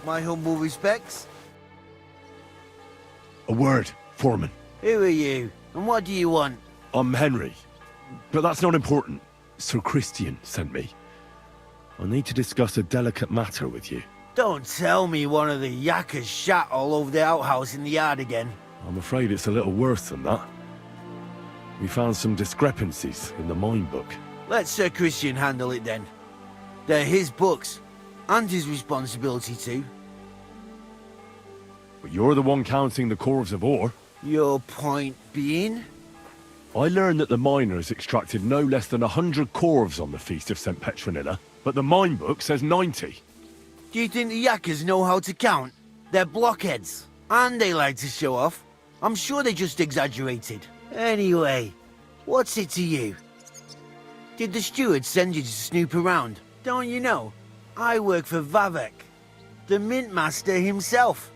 My humble respects. A word, Foreman. Who are you, and what do you want? I'm Henry. But that's not important. Sir Christian sent me. I need to discuss a delicate matter with you. Don't tell me one of the yakkers shat all over the outhouse in the yard again. I'm afraid it's a little worse than that. We found some discrepancies in the mine book. Let Sir Christian handle it then. They're his books, and his responsibility too. But you're the one counting the corves of ore. Your point being? I learned that the miners extracted no less than 100 corves on the Feast of St. Petronilla, but the mine book says 90. Do you think the yakkers know how to count? They're blockheads, and they like to show off. I'm sure they just exaggerated. Anyway, what's it to you? Did the steward send you to snoop around? Don't you know? I work for Vavek, the mint master himself.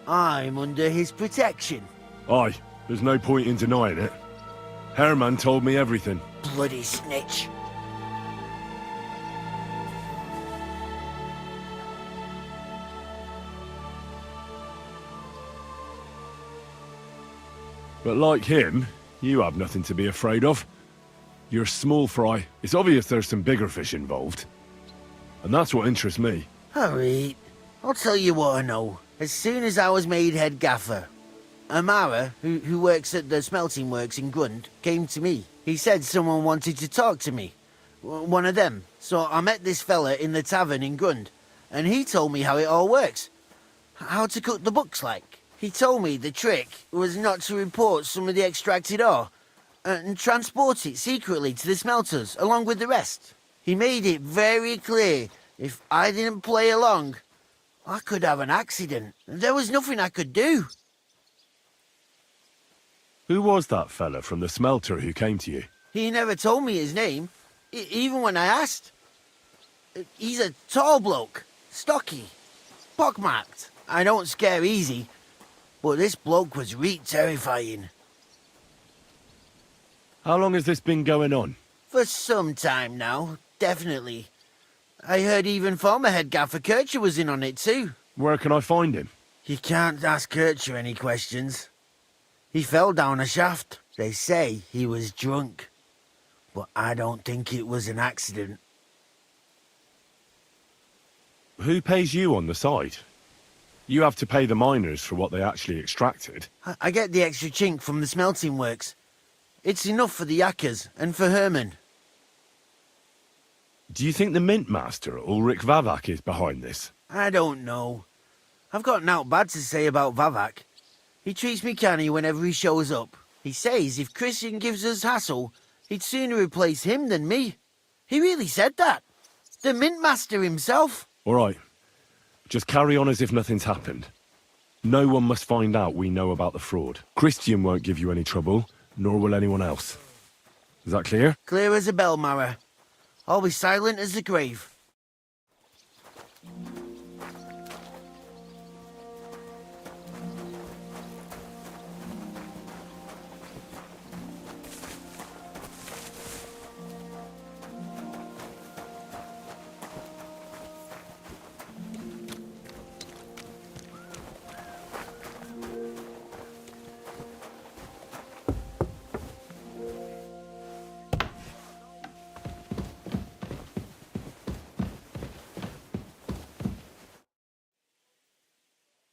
I'm under his protection. Aye, there's no point in denying it. Herman told me everything. Bloody snitch. But like him, you have nothing to be afraid of. You're small fry. It's obvious there's some bigger fish involved. And that's what interests me. Alright, I'll tell you what I know. As soon as I was made head gaffer, Amara, who works at the smelting works in Grund, came to me. He said someone wanted to talk to me. One of them. So I met this fella in the tavern in Grund, and he told me how it all works. How to cook the books like. He told me the trick was not to report some of the extracted ore, and transport it secretly to the smelters, along with the rest. He made it very clear, if I didn't play along, I could have an accident. There was nothing I could do. Who was that fella from the smelter who came to you? He never told me his name, even when I asked. He's a tall bloke, stocky, pockmarked. I don't scare easy, but this bloke was reet terrifying. How long has this been going on? For some time now, definitely. I heard even former head gaffer Kircher was in on it too. Where can I find him? You can't ask Kircher any questions. He fell down a shaft. They say he was drunk. But I don't think it was an accident. Who pays you on the side? You have to pay the miners for what they actually extracted. I get the extra chink from the smelting works. It's enough for the yakkers and for Herman. Do you think the mint master, Ulrich Vavak, is behind this? I don't know. I've got naught bad to say about Vavak. He treats me canny whenever he shows up. He says if Christian gives us hassle, he'd sooner replace him than me. He really said that. The mint master himself. All right. Just carry on as if nothing's happened. No one must find out we know about the fraud. Christian won't give you any trouble, nor will anyone else. Is that clear? Clear as a bell, Mara. I'll be silent as the grave.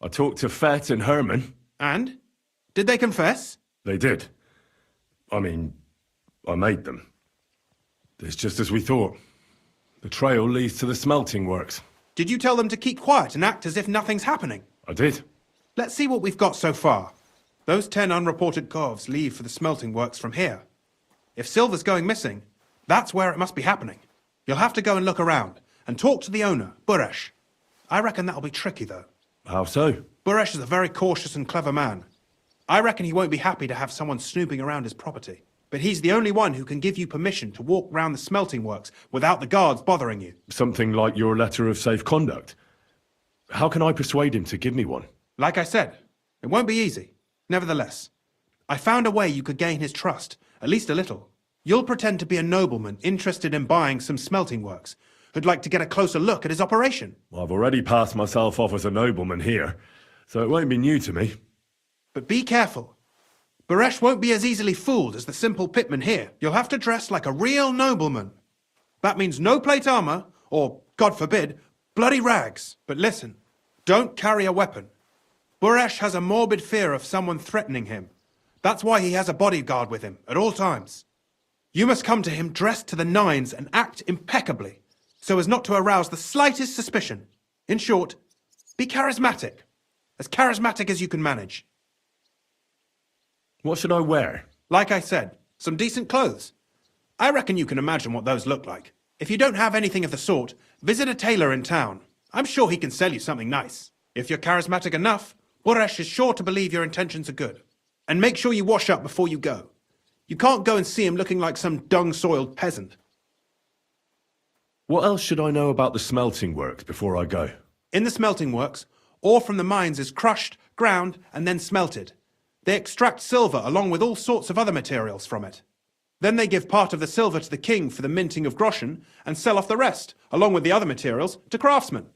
I talked to Fett and Herman. And? Did they confess? They did. I mean, I made them. It's just as we thought. The trail leads to the smelting works. Did you tell them to keep quiet and act as if nothing's happening? I did. Let's see what we've got so far. Those 10 unreported corves leave for the smelting works from here. If silver's going missing, that's where it must be happening. You'll have to go and look around and talk to the owner, Buresh. I reckon that'll be tricky, though. How so? Buresh is a very cautious and clever man. I reckon he won't be happy to have someone snooping around his property. But he's the only one who can give you permission to walk round the smelting works without the guards bothering you. Something like your letter of safe conduct. How can I persuade him to give me one? Like I said, it won't be easy. Nevertheless, I found a way you could gain his trust, at least a little. You'll pretend to be a nobleman interested in buying some smelting works, who'd like to get a closer look at his operation. I've already passed myself off as a nobleman here, so it won't be new to me. But be careful. Baresh won't be as easily fooled as the simple pitman here. You'll have to dress like a real nobleman. That means no plate armor, or, God forbid, bloody rags. But listen, don't carry a weapon. Baresh has a morbid fear of someone threatening him. That's why he has a bodyguard with him at all times. You must come to him dressed to the nines and act impeccably, so as not to arouse the slightest suspicion. In short, be charismatic. As charismatic as you can manage. What should I wear? Like I said, some decent clothes. I reckon you can imagine what those look like. If you don't have anything of the sort, visit a tailor in town. I'm sure he can sell you something nice. If you're charismatic enough, Baresh is sure to believe your intentions are good. And make sure you wash up before you go. You can't go and see him looking like some dung-soiled peasant. What else should I know about the smelting works before I go? In the smelting works, ore from the mines is crushed, ground, and then smelted. They extract silver along with all sorts of other materials from it. Then they give part of the silver to the king for the minting of groschen and sell off the rest, along with the other materials, to craftsmen.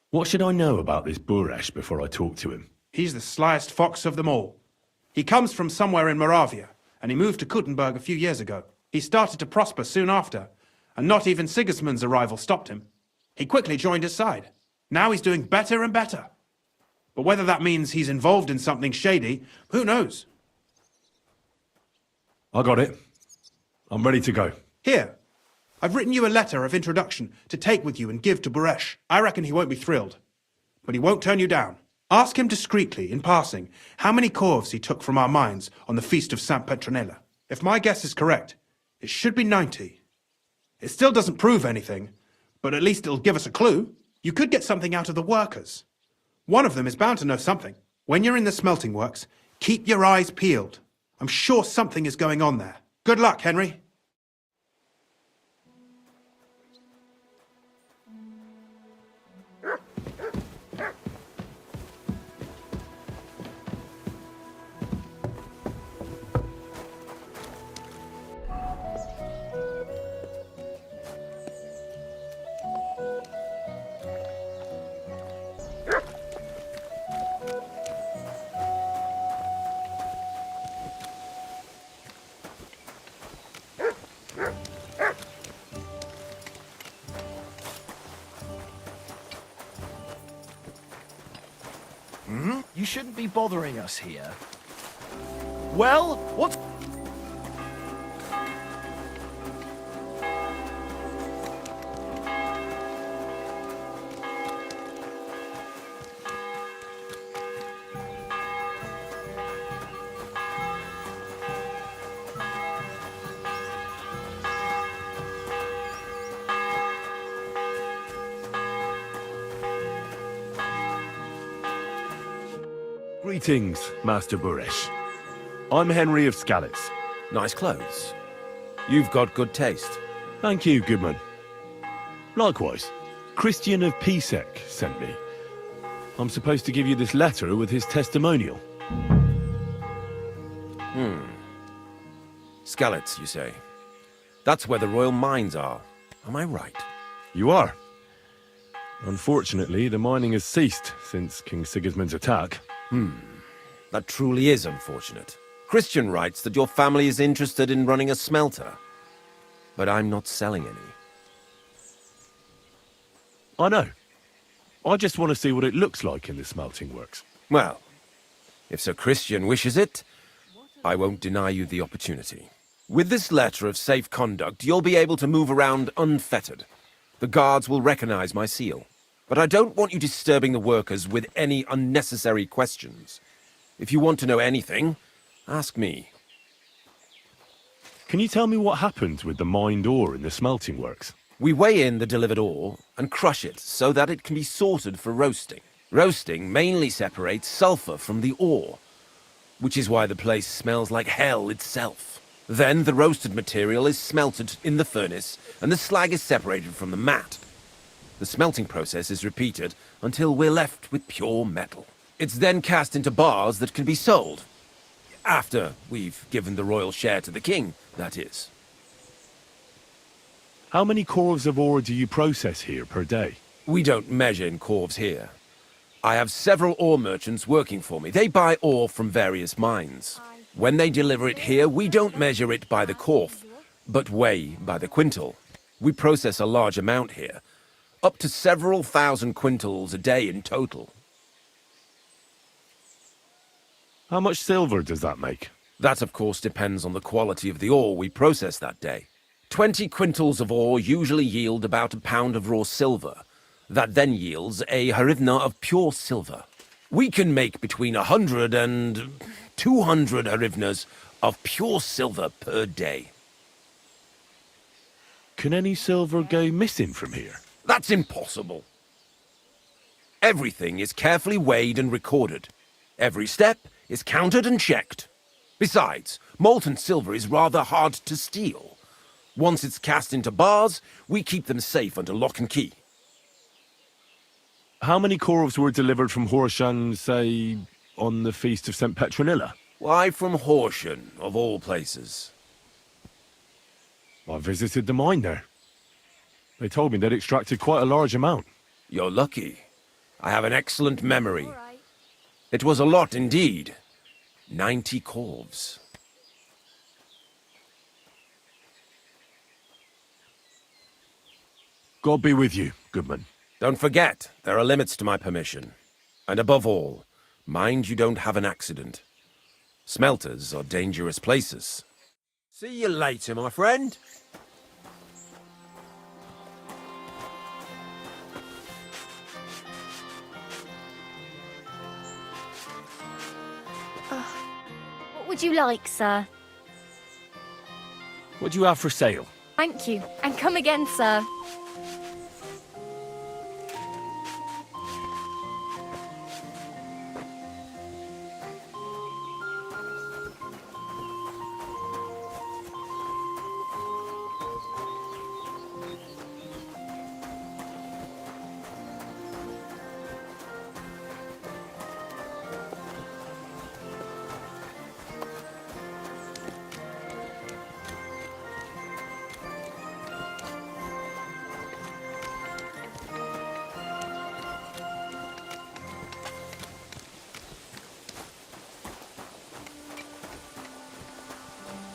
What should I know about this Baresh before I talk to him? He's the slyest fox of them all. He comes from somewhere in Moravia, and he moved to Kuttenberg a few years ago. He started to prosper soon after, and not even Sigismund's arrival stopped him. He quickly joined his side. Now he's doing better and better. But whether that means he's involved in something shady, who knows? I got it. I'm ready to go. Here, I've written you a letter of introduction to take with you and give to Baresh. I reckon he won't be thrilled, but he won't turn you down. Ask him discreetly, in passing, how many corves he took from our mines on the feast of Saint Petronella. If my guess is correct, it should be 90. It still doesn't prove anything, but at least it'll give us a clue. You could get something out of the workers. One of them is bound to know something. When you're in the smelting works, keep your eyes peeled. I'm sure something is going on there. Good luck, Henry. You shouldn't be bothering us here. Well, what's... Greetings, Master Baresh. I'm Henry of Skalitz. Nice clothes. You've got good taste. Thank you, Goodman. Likewise, Christian of Pisek sent me. I'm supposed to give you this letter with his testimonial. Skalitz, you say? That's where the royal mines are. Am I right? You are. Unfortunately, the mining has ceased since King Sigismund's attack. That truly is unfortunate. Christian writes that your family is interested in running a smelter. But I'm not selling any. I know. I just want to see what it looks like in the smelting works. Well, if Sir Christian wishes it, I won't deny you the opportunity. With this letter of safe conduct, you'll be able to move around unfettered. The guards will recognize my seal. But I don't want you disturbing the workers with any unnecessary questions. If you want to know anything, ask me. Can you tell me what happened with the mined ore in the smelting works? We weigh in the delivered ore and crush it so that it can be sorted for roasting. Roasting mainly separates sulfur from the ore, which is why the place smells like hell itself. Then the roasted material is smelted in the furnace and the slag is separated from the matte. The smelting process is repeated until we're left with pure metal. It's then cast into bars that can be sold. After we've given the royal share to the king, that is. How many corves of ore do you process here per day? We don't measure in corves here. I have several ore merchants working for me. They buy ore from various mines. When they deliver it here, we don't measure it by the corf, but weigh by the quintal. We process a large amount here, up to several thousand quintals a day in total. How much silver does that make? That, of course, depends on the quality of the ore we process that day. 20 quintals of ore usually yield about a pound of raw silver. That then yields a hryvnia of pure silver. We can make between 100 and 200 hryvnias of pure silver per day. Can any silver go missing from here? That's impossible. Everything is carefully weighed and recorded. Every step is counted and checked. Besides, molten silver is rather hard to steal. Once it's cast into bars, we keep them safe under lock and key. How many corves were delivered from Horshan, say, on the Feast of St. Petronilla? Why from Horsham, of all places? I visited the mine there. They told me they'd extracted quite a large amount. You're lucky. I have an excellent memory. It was a lot indeed. 90 corves. God be with you, Goodman. Don't forget, there are limits to my permission. And above all, mind you don't have an accident. Smelters are dangerous places. See you later, my friend. What would you like, sir? What do you have for sale? Thank you, and come again, sir.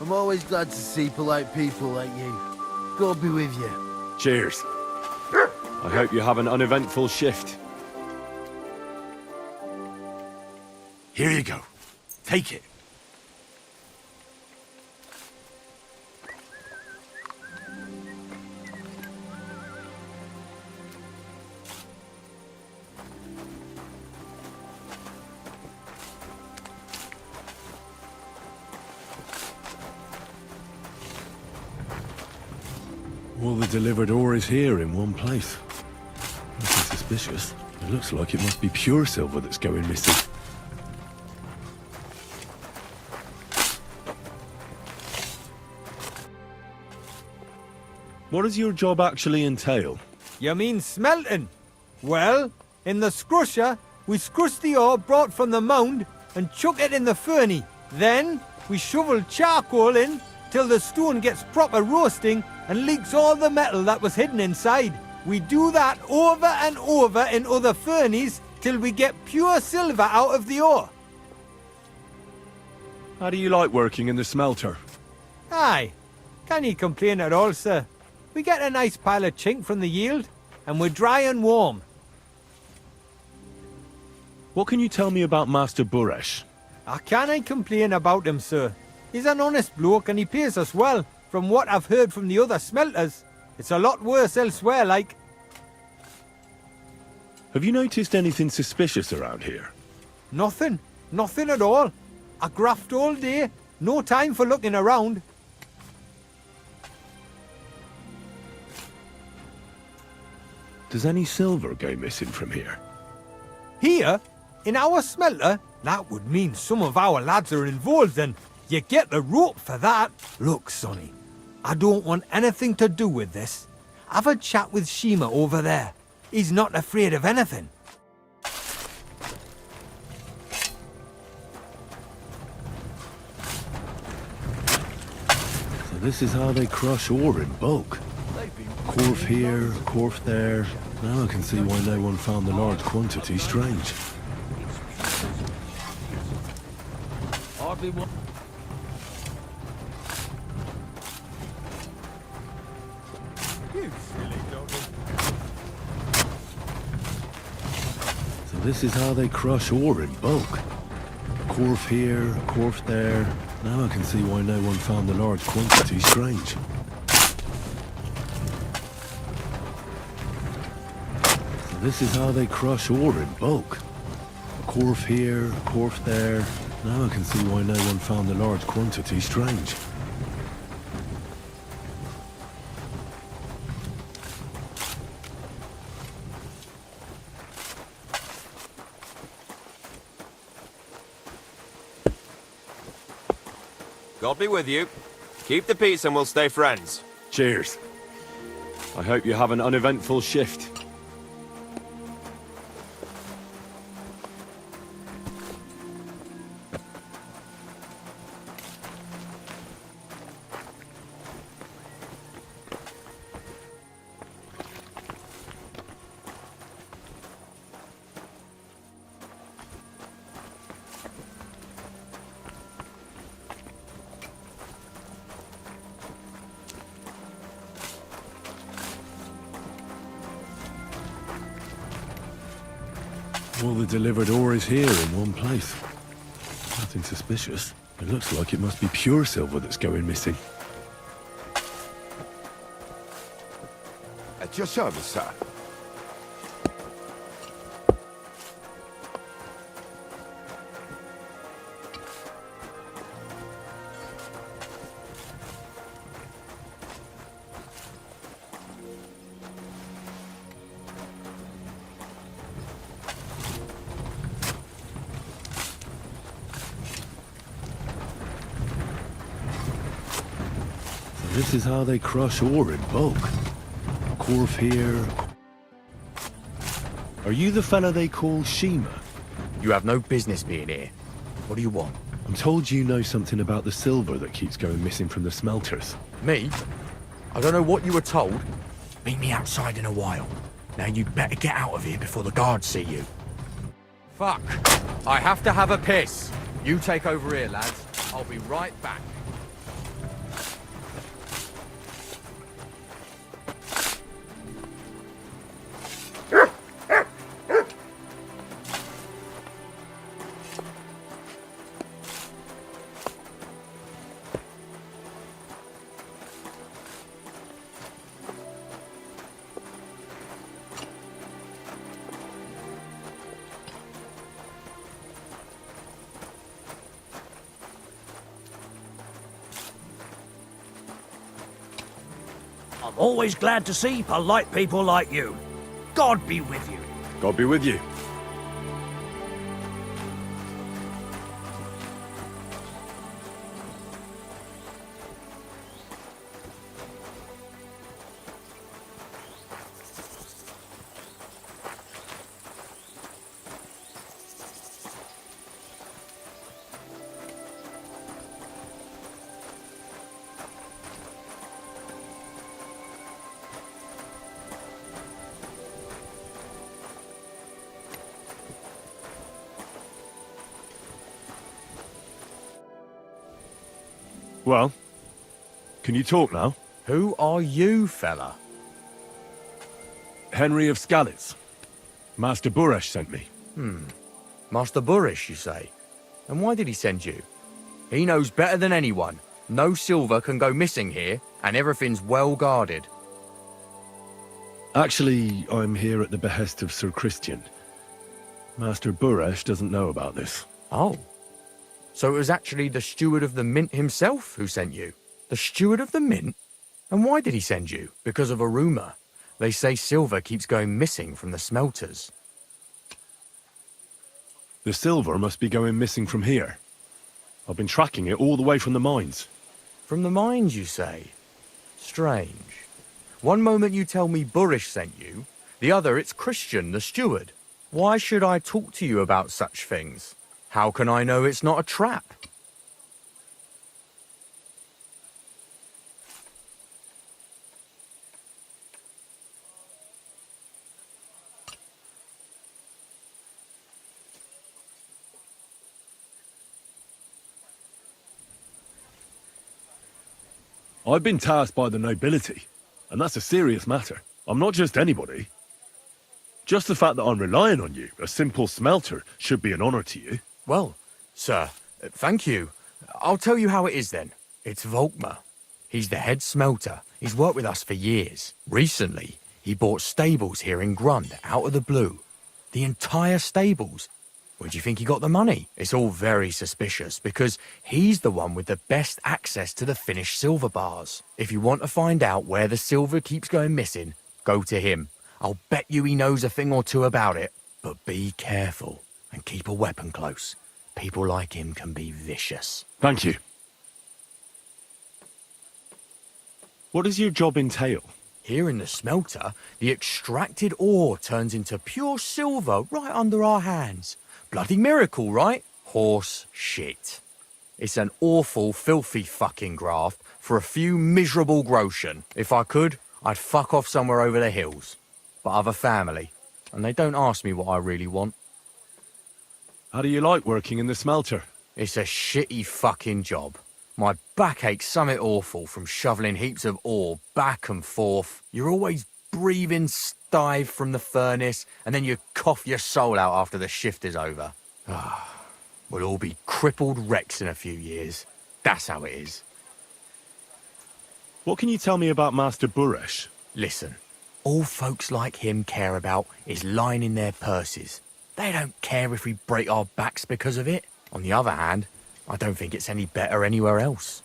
I'm always glad to see polite people like you. God be with you. Cheers. I hope you have an uneventful shift. Here you go. Take it. All the delivered ore is here in one place. Nothing suspicious. It looks like it must be pure silver that's going missing. What does your job actually entail? You mean smelting? Well, in the scrusher, we scrush the ore brought from the mound and chuck it in the furnace. Then, we shovel charcoal in till the stone gets proper roasting and leaks all the metal that was hidden inside. We do that over and over in other furnaces till we get pure silver out of the ore. How do you like working in the smelter? Aye, can you complain at all, sir? We get a nice pile of chink from the yield, and we're dry and warm. What can you tell me about Master Buresh? I can't complain about him, sir. He's an honest bloke and he pays us well. From what I've heard from the other smelters, it's a lot worse elsewhere, like. Have you noticed anything suspicious around here? Nothing. Nothing at all. I graft all day. No time for looking around. Does any silver go missing from here? Here, in our smelter, that would mean some of our lads are involved and you get the rope for that. Look, Sonny, I don't want anything to do with this. Have a chat with Shima over there. He's not afraid of anything. So this is how they crush ore in bulk. They've been Corf here, corf there. Now I can see why no one found the large quantity strange. Hardly one. You silly doggy. So this is how they crush ore in bulk. Corf here, corf there. Now I can see why no one found the large quantity strange. So this is how they crush ore in bulk. Corf here, corf there. Now I can see why no one found the large quantity strange. God be with you. Keep the peace and we'll stay friends. Cheers. I hope you have an uneventful shift. All the delivered ore is here in one place. Nothing suspicious. It looks like it must be pure silver that's going missing. At your service, sir. This is how they crush ore in bulk. Corf here. Are you the fella they call Shima? You have no business being here. What do you want? I'm told you know something about the silver that keeps going missing from the smelters. Me? I don't know what you were told. Meet me outside in a while. Now you better get out of here before the guards see you. Fuck. I have to have a piss. You take over here, lads. I'll be right back. I'm always glad to see polite people like you. God be with you. God be with you. Well, can you talk now? Who are you, fella? Henry of Skalitz. Master Buresh sent me. Master Burish, you say? And why did he send you? He knows better than anyone. No silver can go missing here, and everything's well guarded. Actually, I'm here at the behest of Sir Christian. Master Buresh doesn't know about this. Oh. So it was actually the steward of the mint himself who sent you? The steward of the mint? And why did he send you? Because of a rumour. They say silver keeps going missing from the smelters. The silver must be going missing from here. I've been tracking it all the way from the mines. From the mines, you say? Strange. One moment you tell me Burish sent you, the other it's Christian, the steward. Why should I talk to you about such things? How can I know it's not a trap? I've been tasked by the nobility, and that's a serious matter. I'm not just anybody. Just the fact that I'm relying on you, a simple smelter, should be an honor to you. Well, sir, thank you. I'll tell you how it is then. It's Volkmar. He's the head smelter. He's worked with us for years. Recently, he bought stables here in Grund, out of the blue. The entire stables. Where do you think he got the money? It's all very suspicious, because he's the one with the best access to the finished silver bars. If you want to find out where the silver keeps going missing, go to him. I'll bet you he knows a thing or two about it. But be careful, and keep a weapon close. People like him can be vicious. Thank you. What does your job entail? Here in the smelter, the extracted ore turns into pure silver right under our hands. Bloody miracle, right? Horse shit. It's an awful, filthy fucking graft for a few miserable groschen. If I could, I'd fuck off somewhere over the hills. But I've a family, and they don't ask me what I really want. How do you like working in the smelter? It's a shitty fucking job. My back aches something awful from shoveling heaps of ore back and forth. You're always breathing stive from the furnace, and then you cough your soul out after the shift is over. We'll all be crippled wrecks in a few years. That's how it is. What can you tell me about Master Buresh? Listen, all folks like him care about is lining their purses. They don't care if we break our backs because of it. On the other hand, I don't think it's any better anywhere else.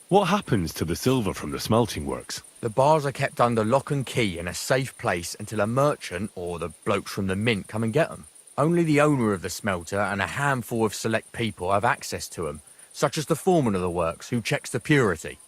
What happens to the silver from the smelting works? The bars are kept under lock and key in a safe place until a merchant or the blokes from the mint come and get them. Only the owner of the smelter and a handful of select people have access to them, such as the foreman of the works who checks the purity.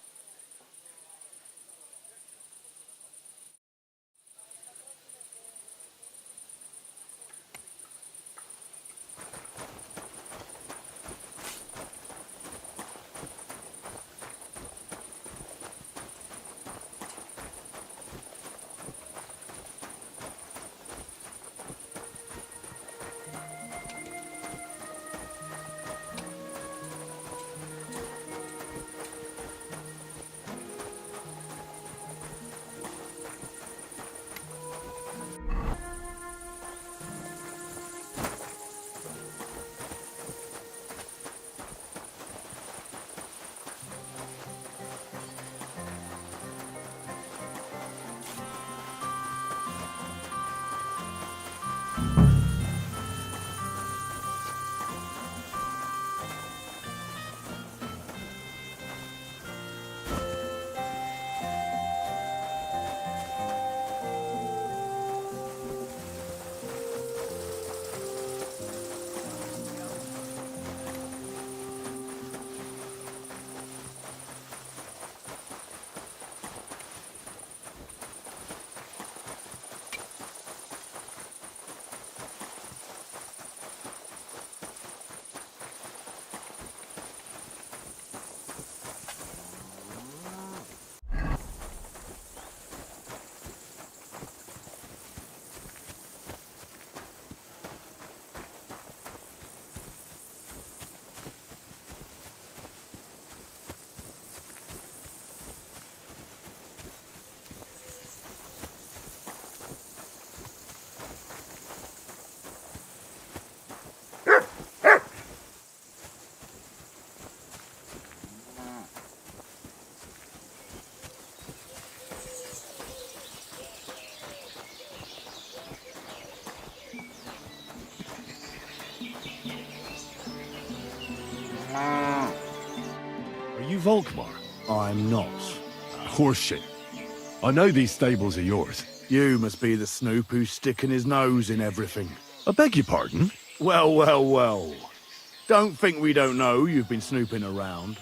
Are you Volkmar? I'm not. Horseshit. I know these stables are yours. You must be the snoop who's sticking his nose in everything. I beg your pardon? Well, well, well. Don't think we don't know you've been snooping around.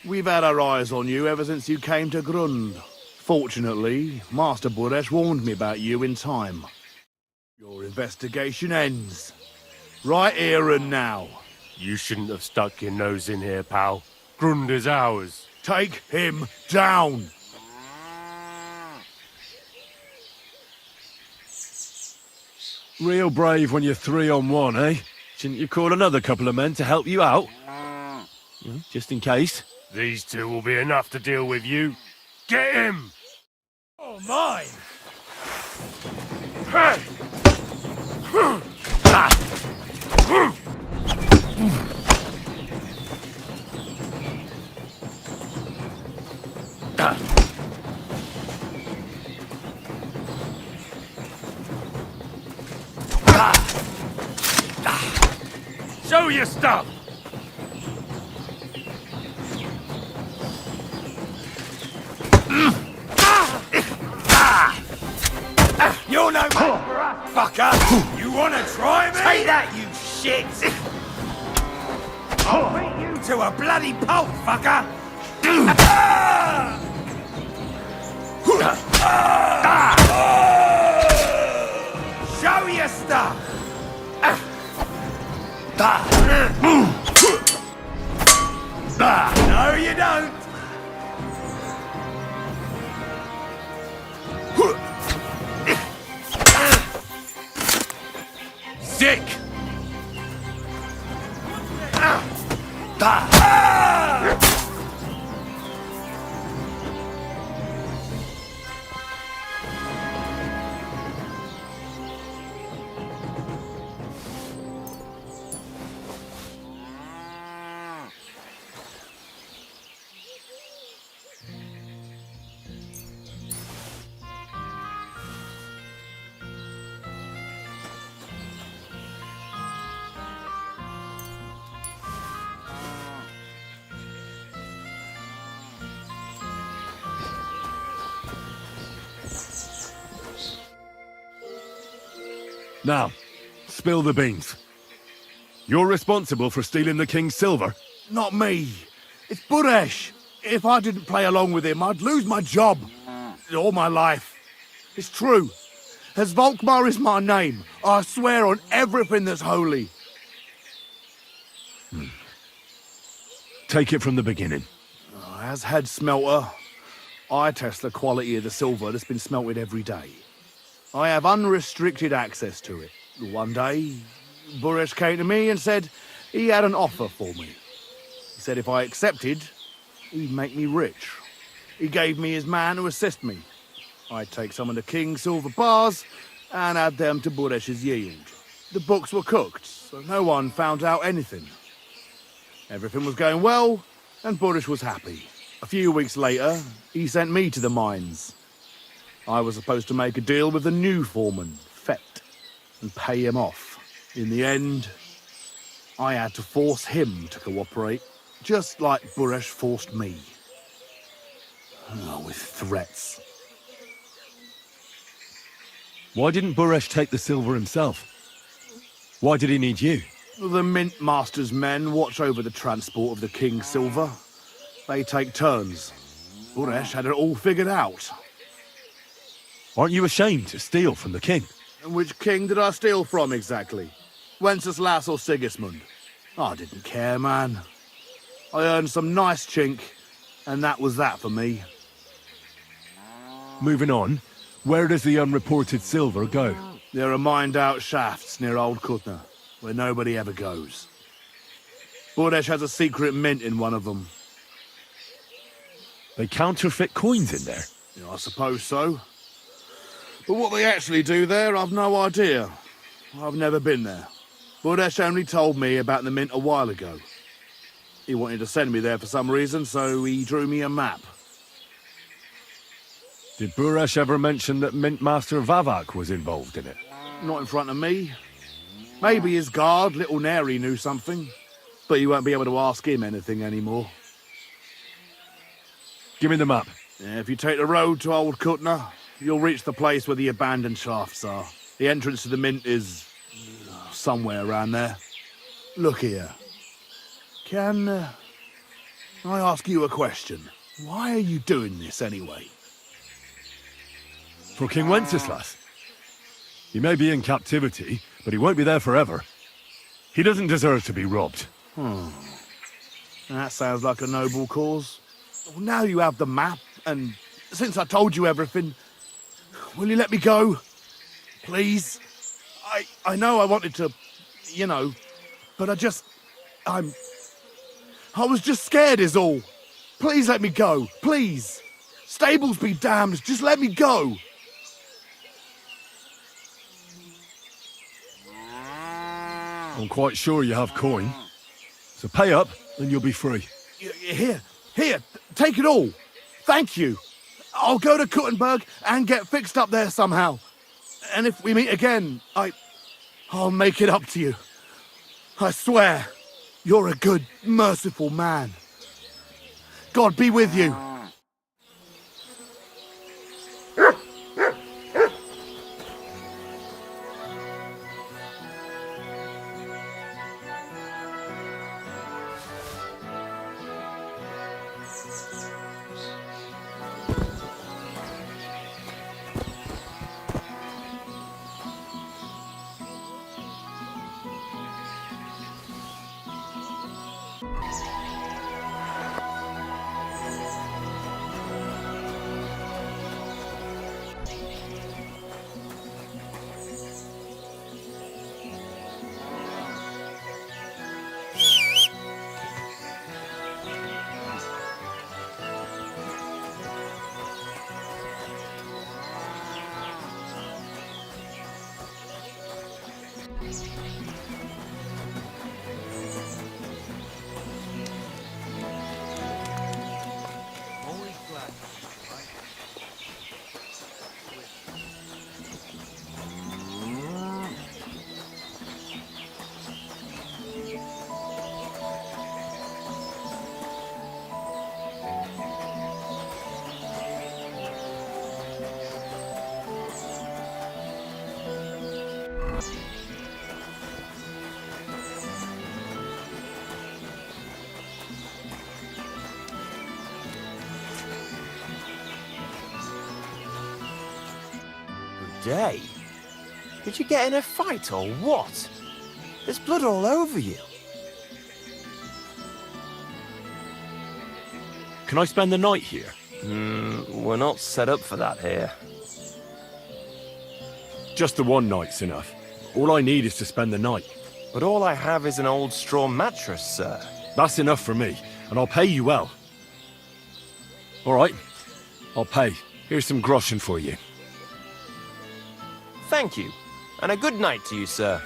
We've had our eyes on you ever since you came to Grund. Fortunately, Master Buresh warned me about you in time. Your investigation ends. Right here and now. You shouldn't have stuck your nose in here, pal. Grund is ours. Take him down! Real brave when you're 3-on-1, eh? Shouldn't you call another couple of men to help you out? Just in case. These two will be enough to deal with you. Get him! Oh, mine! Show your stuff! You're no match for us, fucker! You wanna try me? Take that, you shit! I'll beat you to a bloody pulp, fucker! Show your stuff! No, you don't! Sick! Now, spill the beans. You're responsible for stealing the king's silver? Not me. It's Buresh. If I didn't play along with him, I'd lose my job. All my life. It's true. As Volkmar is my name, I swear on everything that's holy. Take it from the beginning. As head smelter, I test the quality of the silver that's been smelted every day. I have unrestricted access to it. One day, Buresh came to me and said he had an offer for me. He said if I accepted, he'd make me rich. He gave me his man to assist me. I'd take some of the king's silver bars and add them to Buresh's yield. The books were cooked, so no one found out anything. Everything was going well, and Buresh was happy. A few weeks later, he sent me to the mines. I was supposed to make a deal with the new foreman, Fett, and pay him off. In the end, I had to force him to cooperate, just like Buresh forced me. With threats. Why didn't Buresh take the silver himself? Why did he need you? The Mint Master's men watch over the transport of the king's silver. They take turns. Buresh had it all figured out. Aren't you ashamed to steal from the king? And which king did I steal from exactly? Wenceslas or Sigismund? I didn't care, man. I earned some nice chink, and that was that for me. Moving on, where does the unreported silver go? There are mined-out shafts near Old Kutna, where nobody ever goes. Buresh has a secret mint in one of them. They counterfeit coins in there. Yeah, I suppose so. But what they actually do there, I've no idea. I've never been there. Buresh only told me about the mint a while ago. He wanted to send me there for some reason, so he drew me a map. Did Buresh ever mention that Mint Master Vavak was involved in it? Not in front of me. Maybe his guard, Little Neri, knew something. But you won't be able to ask him anything anymore. Give me the map. Yeah, if you take the road to Old Kutna, you'll reach the place where the abandoned shafts are. The entrance to the mint is somewhere around there. Look here. Can I ask you a question? Why are you doing this anyway? For King Wenceslas. He may be in captivity, but he won't be there forever. He doesn't deserve to be robbed. That sounds like a noble cause. Well, now you have the map, and since I told you everything, will you let me go? Please? I know I wanted to, you know, but I was just scared is all. Please let me go. Please. Stables be damned. Just let me go. I'm quite sure you have coin. So pay up and you'll be free. Here, take it all. Thank you. I'll go to Kuttenberg and get fixed up there somehow. And if we meet again, I'll make it up to you. I swear, you're a good, merciful man. God be with you. Day? Did you get in a fight or what? There's blood all over you. Can I spend the night here? We're not set up for that here. Just the one night's enough. All I need is to spend the night. But all I have is an old straw mattress, sir. That's enough for me, and I'll pay you well. All right, I'll pay. Here's some groschen for you. Thank you, and a good night to you, sir.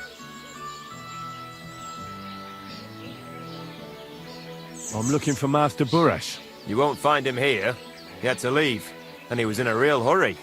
I'm looking for Master Buresh. You won't find him here. He had to leave, and he was in a real hurry.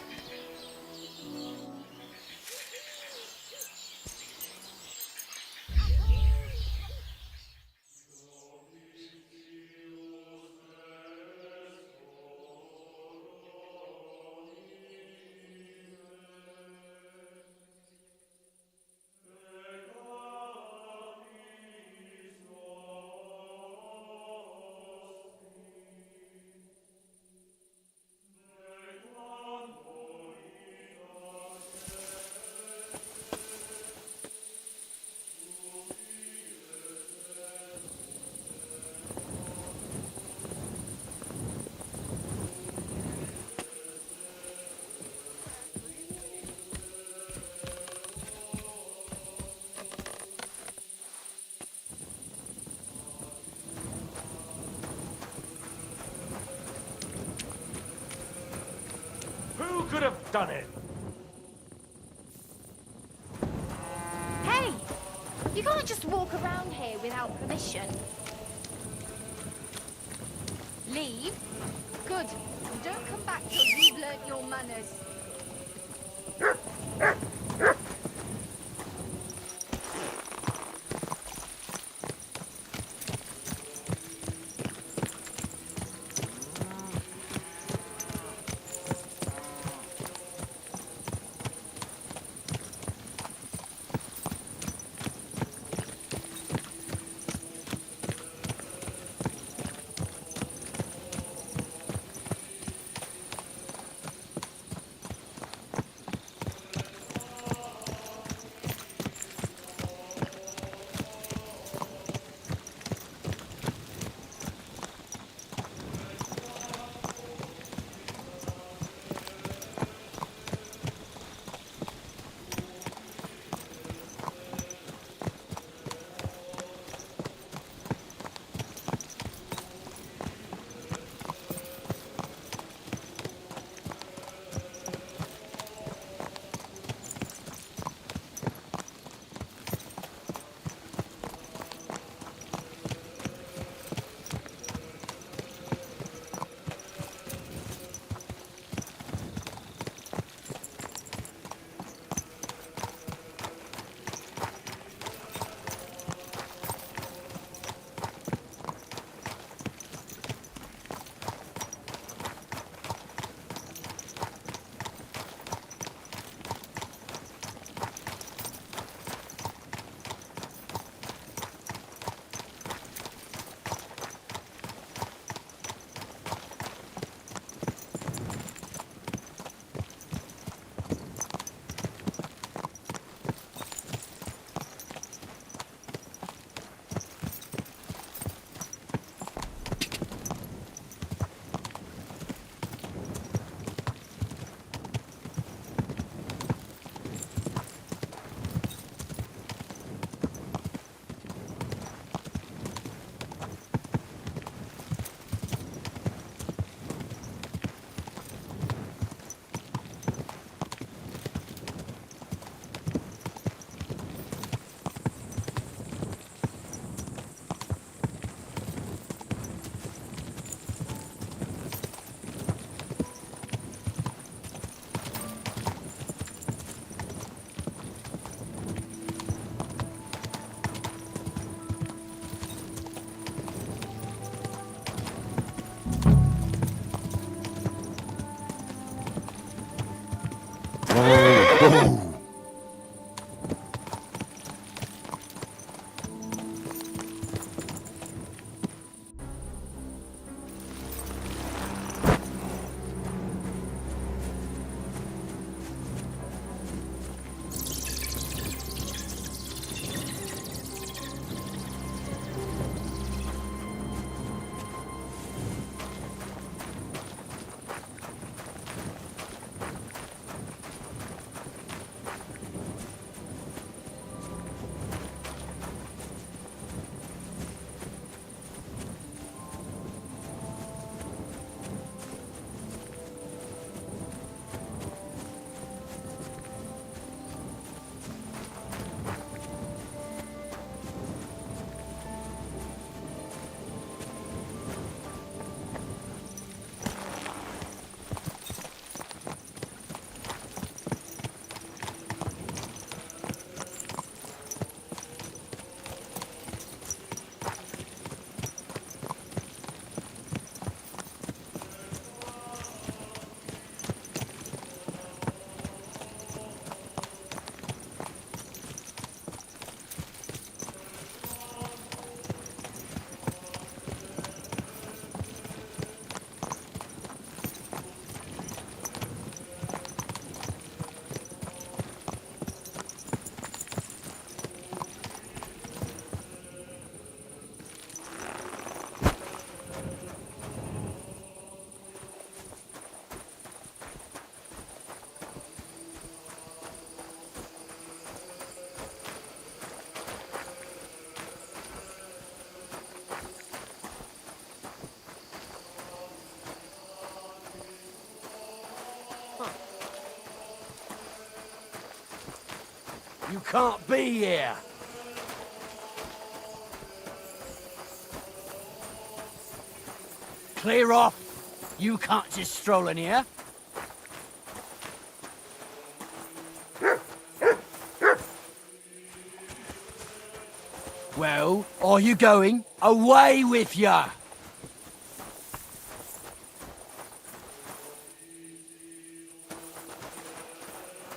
Who could have done it? Hey! You can't just walk around here without permission. Leave? Good. And don't come back till you've learnt your manners. You can't be here. Clear off. You can't just stroll in here. Well, are you going? Away with ya!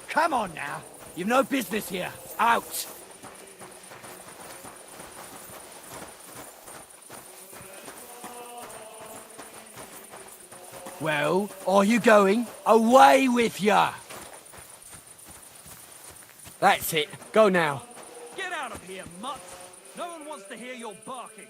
Come on now. You've no business here. Out! Well, are you going? Away with ya! That's it. Go now. Get out of here, mutt! No one wants to hear your barking.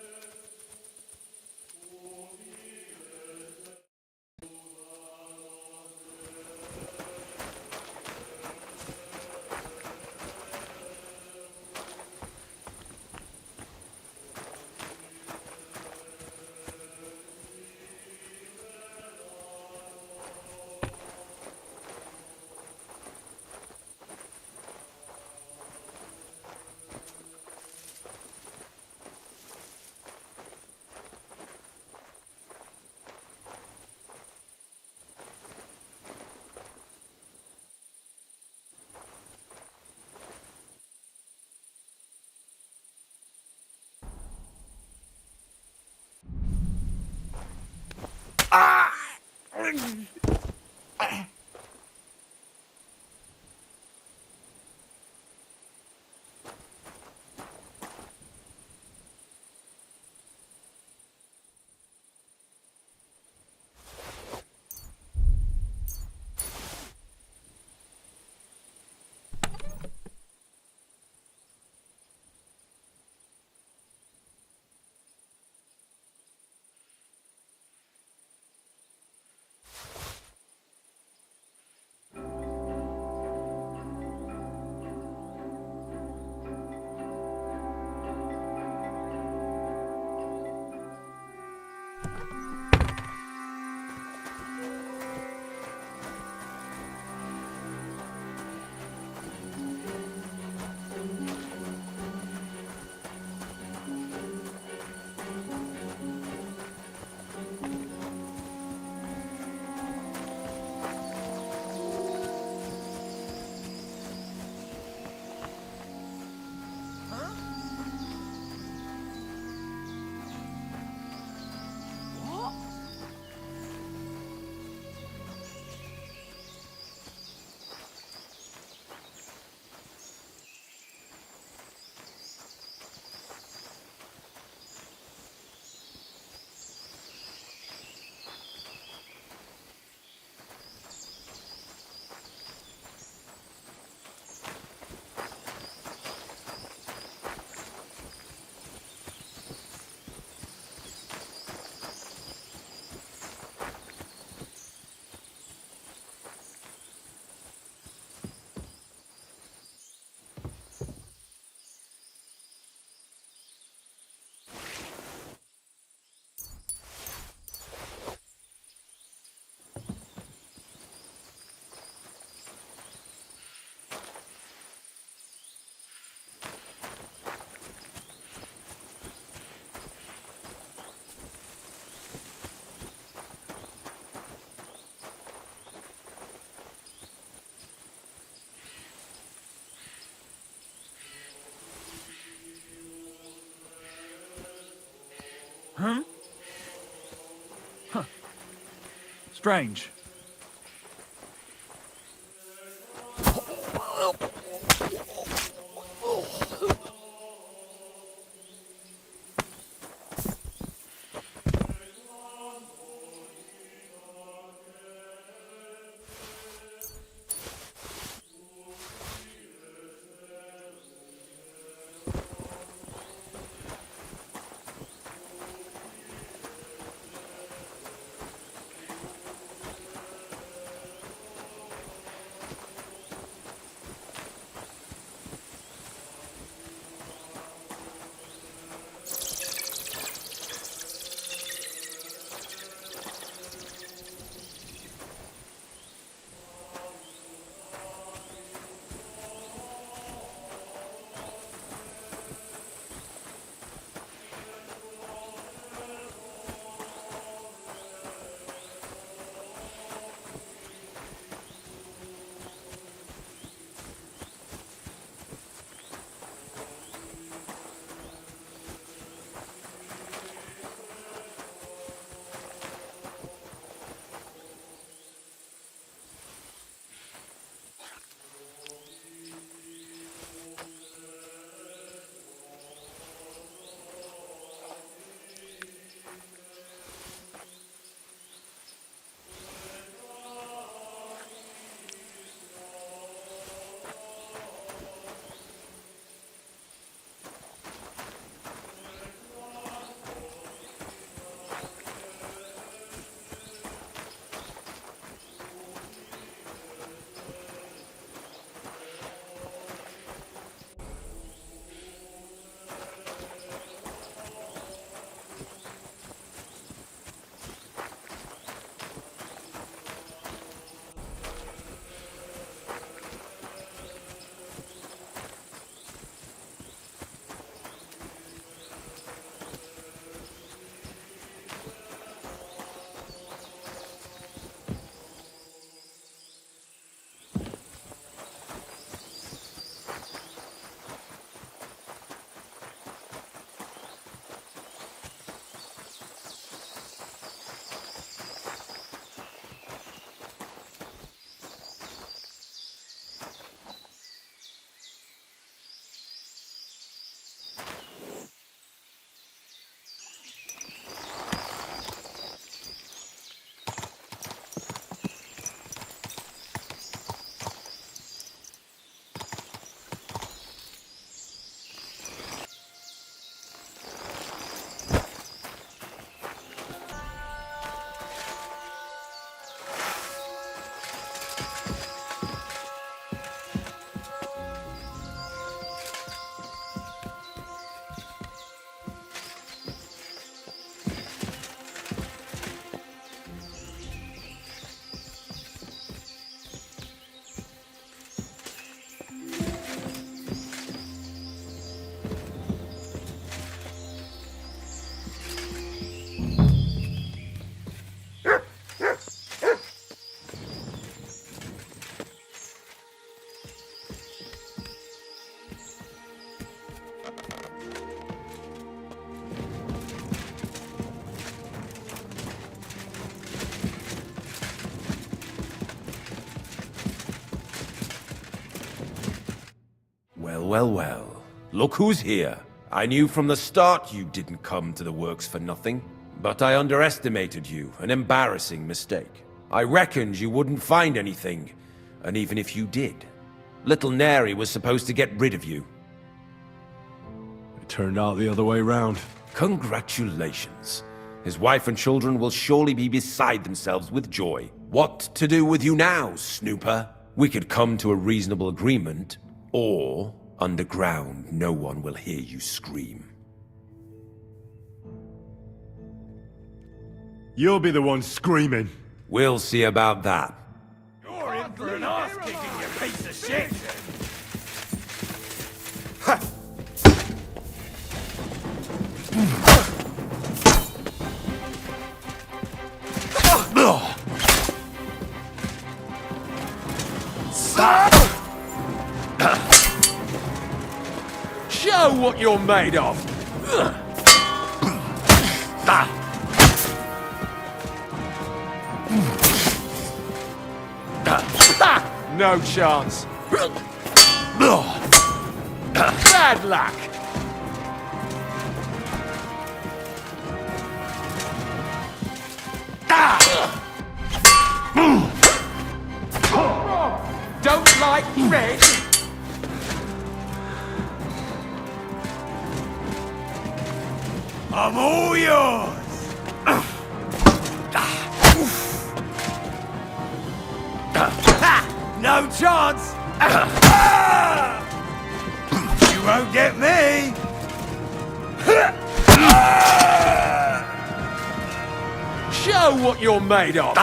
Huh? Huh. Strange. well, well. Look who's here. I knew from the start you didn't come to the works for nothing. But I underestimated you, an embarrassing mistake. I reckoned you wouldn't find anything, and even if you did, little Neri was supposed to get rid of you. It turned out the other way round. Congratulations. His wife and children will surely be beside themselves with joy. What to do with you now, snooper? We could come to a reasonable agreement, or underground no one will hear you scream. You'll be the one screaming. We'll see about that. You're in for an ass-kicking, you piece of shit! Show what you're made of! No chance. Bad luck. Don't like red? I'm all yours! No chance! You won't get me! Show what you're made of!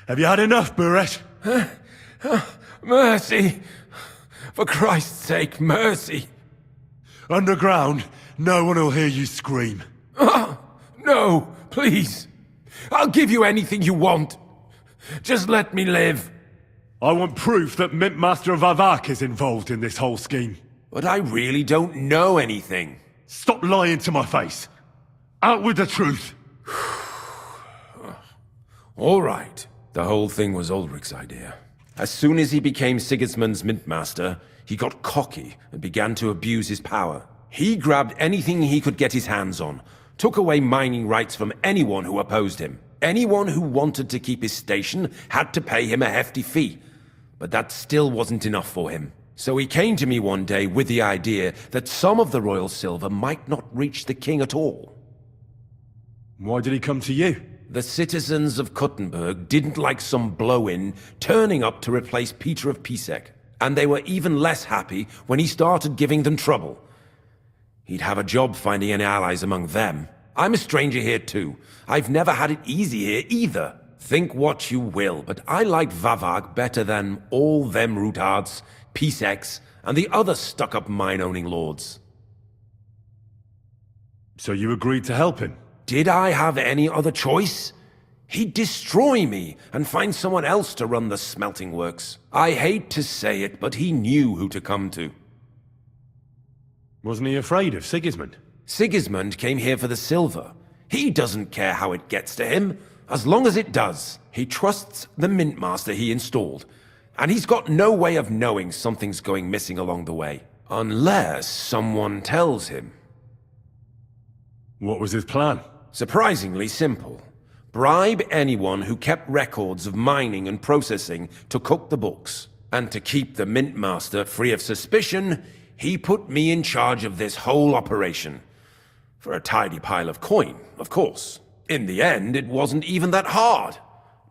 Have you had enough, Buret? Mercy! For Christ's sake, mercy! Underground, no one will hear you scream. No, please. I'll give you anything you want. Just let me live. I want proof that Mint Master Vavak is involved in this whole scheme. But I really don't know anything. Stop lying to my face. Out with the truth. All right. The whole thing was Ulrich's idea. As soon as he became Sigismund's Mint Master, he got cocky and began to abuse his power. He grabbed anything he could get his hands on, took away mining rights from anyone who opposed him. Anyone who wanted to keep his station had to pay him a hefty fee. But that still wasn't enough for him. So he came to me one day with the idea that some of the royal silver might not reach the king at all. Why did he come to you? The citizens of Kuttenberg didn't like some blow-in turning up to replace Peter of Pisek, and they were even less happy when he started giving them trouble. He'd have a job finding any allies among them. I'm a stranger here too. I've never had it easy here either. Think what you will, but I liked Vavag better than all them Rutards, Piseks, and the other stuck-up mine-owning lords. So you agreed to help him? Did I have any other choice? He'd destroy me and find someone else to run the smelting works. I hate to say it, but he knew who to come to. Wasn't he afraid of Sigismund? Sigismund came here for the silver. He doesn't care how it gets to him, as long as it does. He trusts the Mint Master he installed, and he's got no way of knowing something's going missing along the way. Unless someone tells him. What was his plan? Surprisingly simple. Bribe anyone who kept records of mining and processing to cook the books. And to keep the Mint Master free of suspicion, he put me in charge of this whole operation. For a tidy pile of coin, of course. In the end, it wasn't even that hard.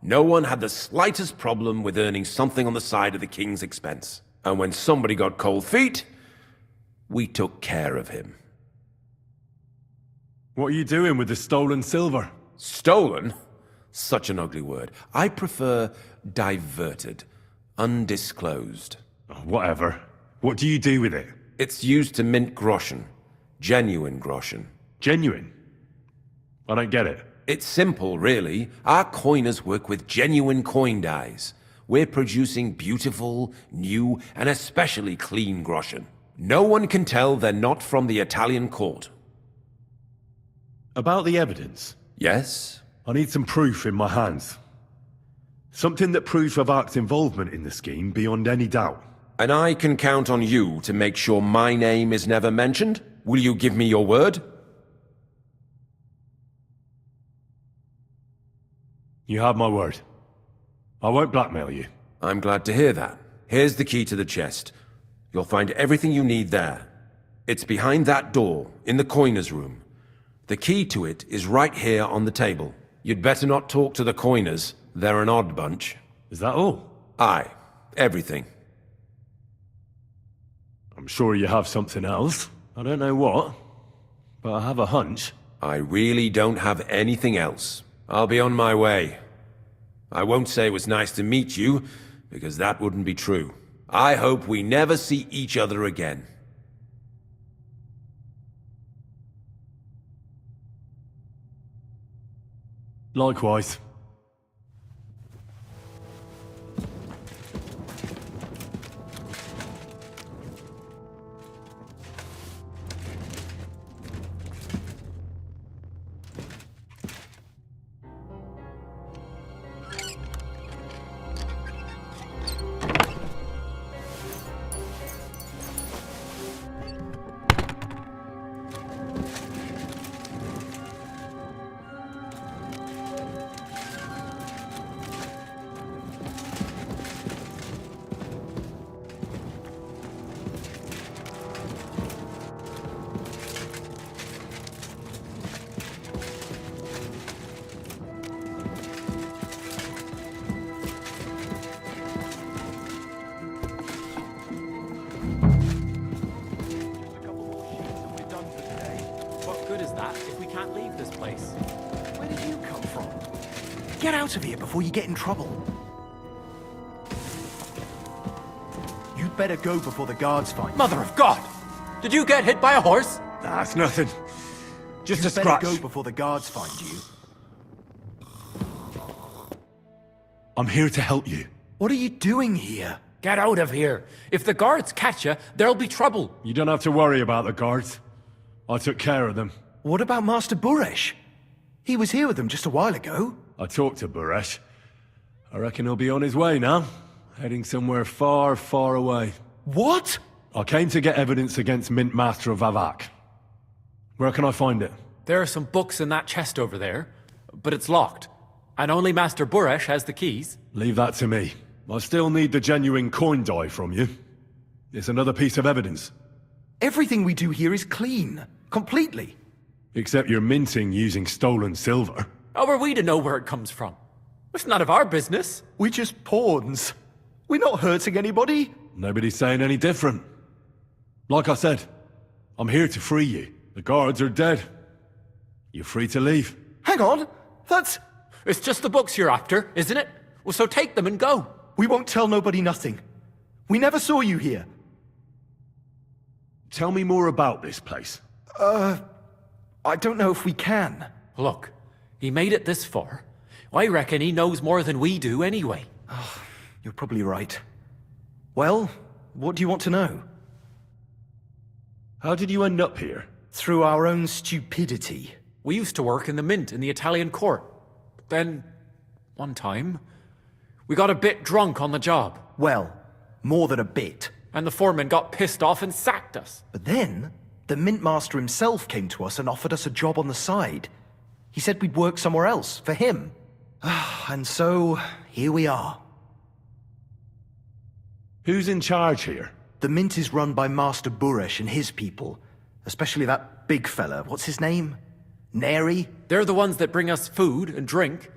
No one had the slightest problem with earning something on the side of the king's expense. And when somebody got cold feet, we took care of him. What are you doing with the stolen silver? Stolen? Such an ugly word. I prefer diverted, undisclosed. Whatever. What do you do with it? It's used to mint groschen. Genuine groschen. Genuine? I don't get it. It's simple, really. Our coiners work with genuine coin dyes. We're producing beautiful, new, and especially clean groschen. No one can tell they're not from the Italian court. About the evidence. Yes? I need some proof in my hands. Something that proves Vavak's involvement in the scheme beyond any doubt. And I can count on you to make sure my name is never mentioned? Will you give me your word? You have my word. I won't blackmail you. I'm glad to hear that. Here's the key to the chest. You'll find everything you need there. It's behind that door, in the coiner's room. The key to it is right here on the table. You'd better not talk to the coiners. They're an odd bunch. Is that all? Aye. Everything. I'm sure you have something else. I don't know what, but I have a hunch. I really don't have anything else. I'll be on my way. I won't say it was nice to meet you, because that wouldn't be true. I hope we never see each other again. Likewise. Get out of here before you get in trouble. You'd better go before the guards find you. Mother of God! Did you get hit by a horse? That's nothing. Just a You'd scratch. better go before the guards find you. I'm here to help you. What are you doing here? Get out of here. If the guards catch you, there'll be trouble. You don't have to worry about the guards. I took care of them. What about Master Buresh? He was here with them just a while ago. I talked to Buresh. I reckon he'll be on his way now. Heading somewhere far, far away. What? I came to get evidence against Mint Master of Vavak. Where can I find it? There are some books in that chest over there, but it's locked. And only Master Buresh has the keys. Leave that to me. I still need the genuine coin die from you. It's another piece of evidence. Everything we do here is clean. Completely. Except you're minting using stolen silver. How are we to know where it comes from? It's none of our business. We're just pawns. We're not hurting anybody. Nobody's saying any different. Like I said, I'm here to free you. The guards are dead. You're free to leave. Hang on. That's... It's just the books you're after, isn't it? Well, so take them and go. We won't tell nobody nothing. We never saw you here. Tell me more about this place. I don't know if we can. Look, he made it this far. I reckon he knows more than we do anyway. You're probably right. Well, what do you want to know? How did you end up here? Through our own stupidity. We used to work in the mint in the Italian court. Then, one time, we got a bit drunk on the job. Well, more than a bit. And the foreman got pissed off and sacked us. But then, the mint master himself came to us and offered us a job on the side. He said we'd work somewhere else, for him. And so, here we are. Who's in charge here? The mint is run by Master Buresh and his people. Especially that big fella. What's his name? Neri? They're the ones that bring us food and drink.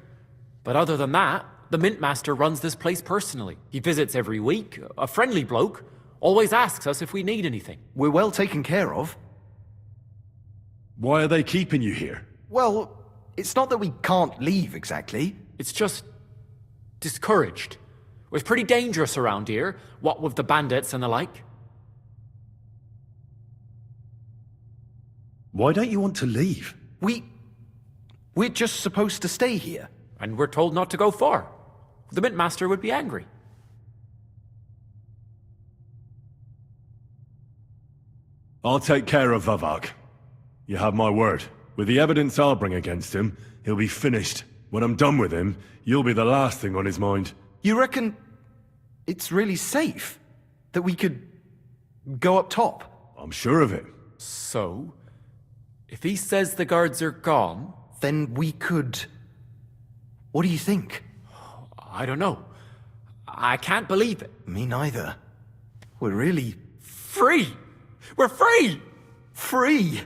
But other than that, the mint master runs this place personally. He visits every week, a friendly bloke. Always asks us if we need anything. We're well taken care of. Why are they keeping you here? Well, it's not that we can't leave exactly. It's just discouraged. It's pretty dangerous around here, what with the bandits and the like. Why don't you want to leave? We're just supposed to stay here. And we're told not to go far. The mint master would be angry. I'll take care of Vavak. You have my word. With the evidence I'll bring against him, he'll be finished. When I'm done with him, you'll be the last thing on his mind. You reckon it's really safe? That we could go up top? I'm sure of it. So, if he says the guards are gone... Then we could... What do you think? I don't know. I can't believe it. Me neither. We're really... Free! We're free! Free!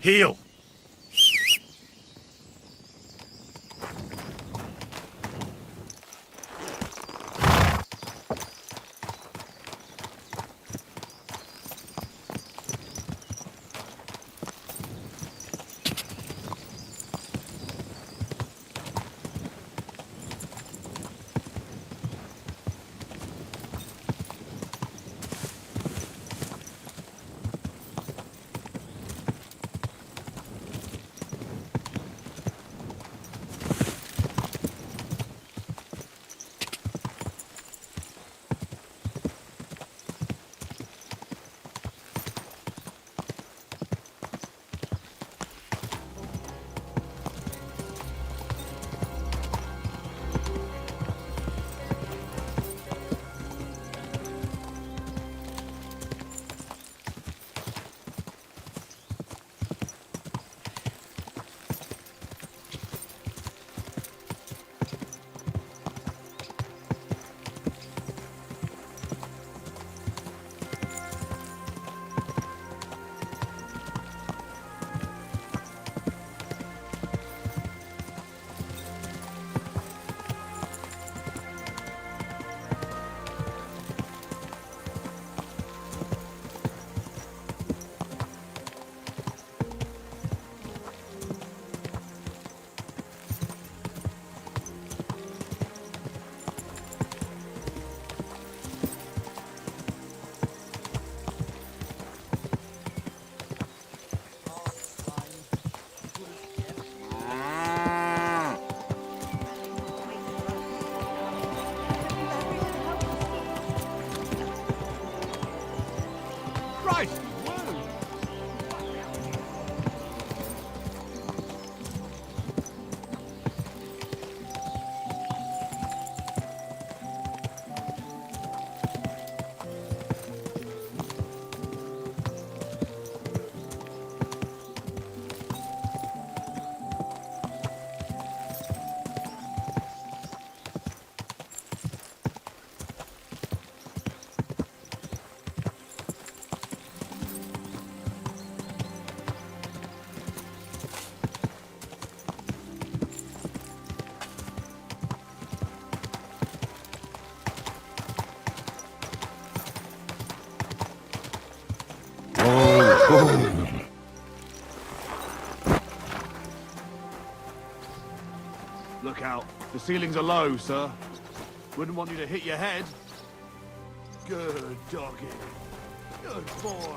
Heal! Look out. The ceilings are low, sir. Wouldn't want you to hit your head. Good doggy. Good boy.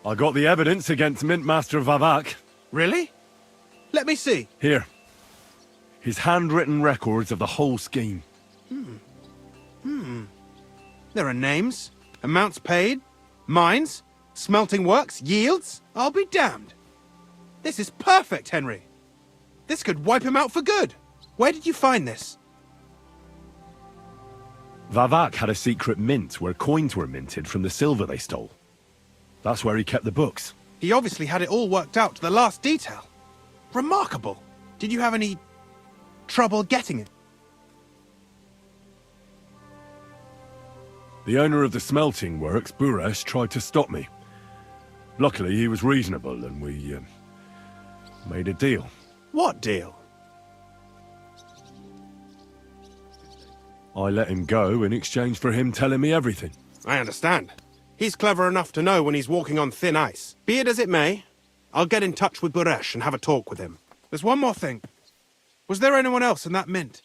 I got the evidence against Mint Master Vavak. Really? Let me see. Here. His handwritten records of the whole scheme. There are names, amounts paid, mines, smelting works, yields. I'll be damned. This is perfect, Henry. This could wipe him out for good. Where did you find this? Vavak had a secret mint where coins were minted from the silver they stole. That's where he kept the books. He obviously had it all worked out to the last detail. Remarkable. Did you have any trouble getting it? The owner of the smelting works, Buresh, tried to stop me. Luckily, he was reasonable and we made a deal. What deal? I let him go in exchange for him telling me everything. I understand. He's clever enough to know when he's walking on thin ice. Be it as it may, I'll get in touch with Buresh and have a talk with him. There's one more thing. Was there anyone else in that mint?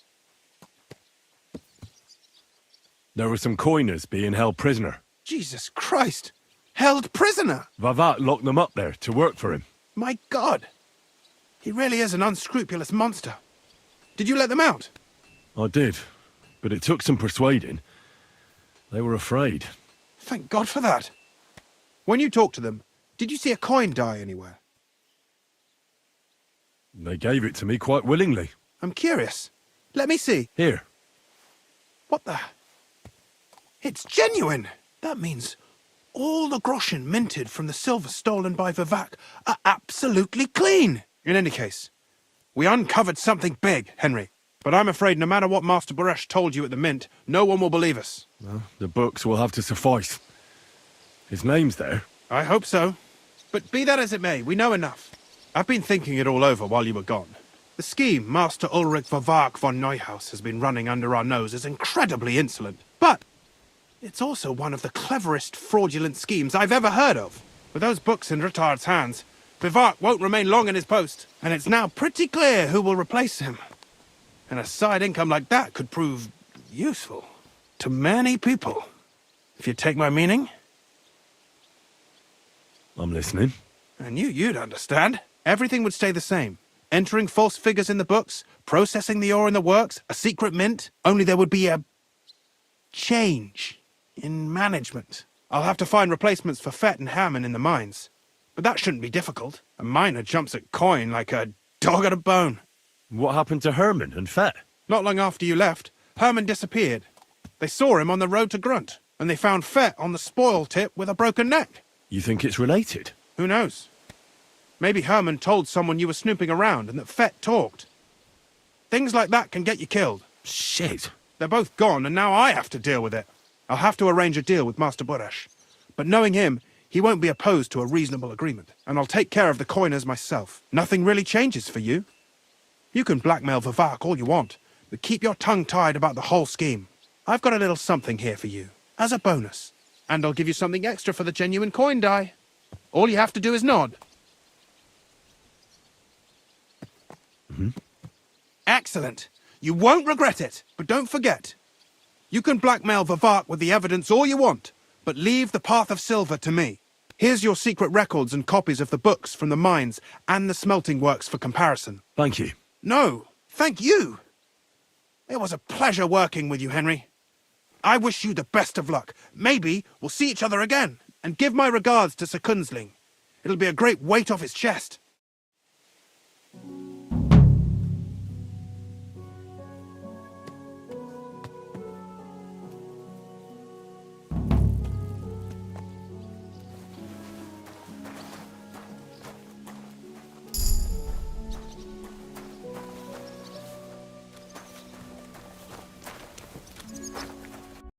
There were some coiners being held prisoner. Jesus Christ! Held prisoner! Vavak locked them up there to work for him. My God! He really is an unscrupulous monster. Did you let them out? I did, but it took some persuading. They were afraid. Thank God for that. When you talked to them, did you see a coin die anywhere? They gave it to me quite willingly. I'm curious. Let me see. Here. What the... It's genuine! That means all the groschen minted from the silver stolen by Vavak are absolutely clean! In any case, we uncovered something big, Henry. But I'm afraid no matter what Master Buresh told you at the mint, no one will believe us. Well, the books will have to suffice. His name's there. I hope so. But be that as it may, we know enough. I've been thinking it all over while you were gone. The scheme Master Ulrich Vavak von Neuhaus has been running under our nose is incredibly insolent. But it's also one of the cleverest fraudulent schemes I've ever heard of. With those books in Rittard's hands, Vavak won't remain long in his post, and it's now pretty clear who will replace him. And a side income like that could prove useful to many people, if you take my meaning. I'm listening. I knew you'd understand. Everything would stay the same. Entering false figures in the books, processing the ore in the works, a secret mint, only there would be a change in management. I'll have to find replacements for Fett and Hammond in the mines. But that shouldn't be difficult. A miner jumps at coin like a dog at a bone. What happened to Herman and Fett? Not long after you left, Herman disappeared. They saw him on the road to Grunt, and they found Fett on the spoil tip with a broken neck. You think it's related? Who knows? Maybe Herman told someone you were snooping around and that Fett talked. Things like that can get you killed. Shit. They're both gone, and now I have to deal with it. I'll have to arrange a deal with Master Buresh. But knowing him, he won't be opposed to a reasonable agreement, and I'll take care of the coiners myself. Nothing really changes for you. You can blackmail Vavak all you want, but keep your tongue tied about the whole scheme. I've got a little something here for you, as a bonus. And I'll give you something extra for the genuine coin die. All you have to do is nod. Excellent. You won't regret it, but don't forget. You can blackmail Vivart with the evidence all you want, but leave the Path of Silver to me. Here's your secret records and copies of the books from the mines and the smelting works for comparison. Thank you. No, thank you. It was a pleasure working with you, Henry. I wish you the best of luck. Maybe we'll see each other again. And give my regards to Sir Kunzling. It'll be a great weight off his chest.